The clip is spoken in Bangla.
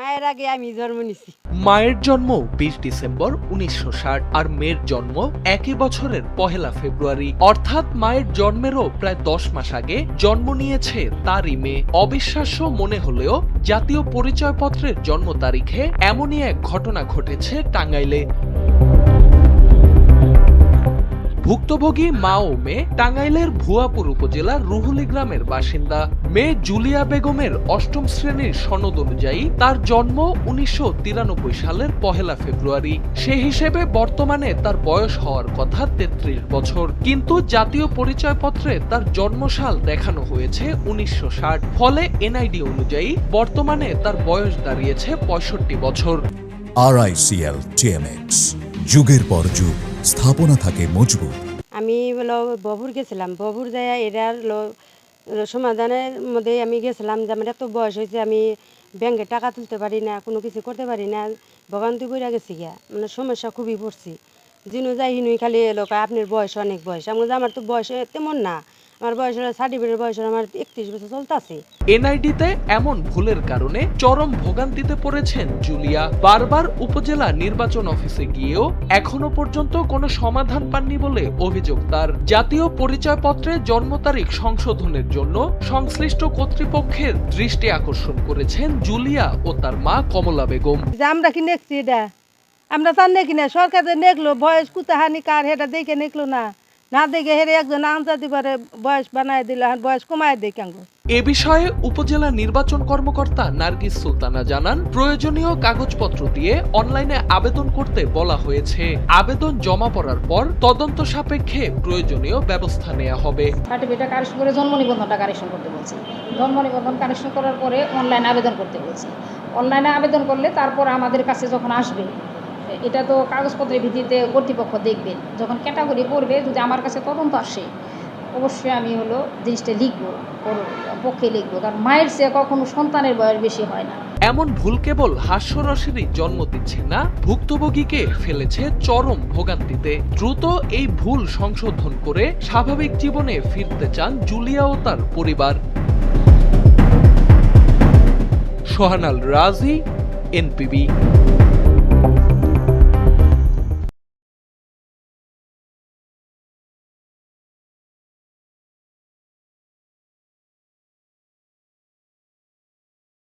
মায়ের আগে আমি জন্ম নিছি। মায়ের জন্ম 20 ডিসেম্বর 1960 আর মেয়ের জন্ম একই বছরের 1 ফেব্রুয়ারি, অর্থাৎ মায়ের জন্মেরও প্রায় 10 মাস আগে জন্ম নিয়েছে তারই মেয়ে। অবিশ্বাস্য মনে হলেও জাতীয় পরিচয়পত্রের জন্ম তারিখে এমনই এক ঘটনা ঘটেছে টাঙ্গাইলে। ভুক্তভোগী মা ও মেয়ে টাঙ্গাইলের ভুয়াপুর উপজেলার রুহুলি গ্রামের বাসিন্দা। মেয়ে জুলিয়া বেগমের 8ম শ্রেণীর সনদ অনুযায়ী তার জন্ম 1993 সালের 1 ফেব্রুয়ারি। সে হিসেবে বর্তমানে তার বয়স হওয়ার কথা 33 বছর, কিন্তু জাতীয় পরিচয়পত্রে তার জন্মসাল দেখানো হয়েছে 1960। ফলে এনআইডি অনুযায়ী বর্তমানে তার বয়স দাঁড়িয়েছে 65 বছর। RICL TMX, যুগের পর যুগ স্থাপনা থাকে মজবুত। আমি হলো ববুর গেছিলাম, ববুর যাই এটার সমাধানের মধ্যে আমি গেছিলাম যে আমার এত বয়স হয়েছে, আমি ব্যাংকে টাকা তুলতে পারি না, কোনো কিছু করতে পারি না, ভোগান্তি বইরা গেছি গিয়া, মানে সমস্যা খুবই পড়ছি। যিনি যাই হিনুই খালি এলো আপনার বয়স অনেক বয়স। আমি আমার তো বয়স তেমন না, আমার বয়স হলো সার্টিফিকেটের বয়স আমার 31 বছর চলতেছে। এনআইডিতে এমন ভুলের কারণে চরম ভোগান্তিতে পড়েছেন জুলিয়া। বারবার উপজেলা নির্বাচন অফিসে গিয়েও এখনো পর্যন্ত কোনো সমাধান পাননি বলে অভিযোগ তার। জাতীয় পরিচয়পত্রে জন্ম তারিখ সংশোধনের জন্য সংশ্লিষ্ট কর্তৃপক্ষের দৃষ্টি আকর্ষণ করেছেন জুলিয়া ও তার মা কমলা বেগম। আমরা কি নেকছি এটা, আমরা তার নেকি না, সরকার যে নেকলো বয়স কুতাহানি কার হেটা দেখে নেকলো না, না দেখে হেরে একজন আনসাদি পারে বয়স বানায় দিল, বয়স কমায় দেয় কেন। এ বিষয়ে উপজেলা নির্বাচন কর্মকর্তা নার্গিস সুলতানা জানান, প্রয়োজনীয় কাগজপত্র দিয়ে অনলাইনে আবেদন করতে বলা হয়েছে। আবেদন জমা পড়ার পর তদন্ত সাপেক্ষে প্রয়োজনীয় ব্যবস্থা নেওয়া হবে। সার্টিফিকেট কারেকশন করে জন্ম নিবন্ধনটা কারেকশন করতে বলছি, জন্ম নিবন্ধন কারেকশন করার পরে অনলাইনে আবেদন করতে বলছি। অনলাইনে আবেদন করলে তারপর আমাদের কাছে যখন আসবে, এটা তো কাগজপত্রের ভিত্তিতে কর্তৃপক্ষ দেখবেন, যখন ক্যাটাগরি পড়বে, যদি আমার কাছে তদন্ত আসে অবশ্যই আমি জিনিসটা লিখবো, ওর পক্ষে লিখবো, কারণ মায়ের চেয়ে কখনো সন্তানের বয়স বেশি হয় না। এমন ভুল কেবল হাস্যরসেরই জন্ম দিচ্ছে না, ভুক্তভোগীকে ফেলেছে চরম ভোগান্তিতে। দ্রুত এই ভুল সংশোধন করে স্বাভাবিক জীবনে ফিরতে চান জুলিয়া ও তার পরিবার। সোহানাল রাজি, NPB।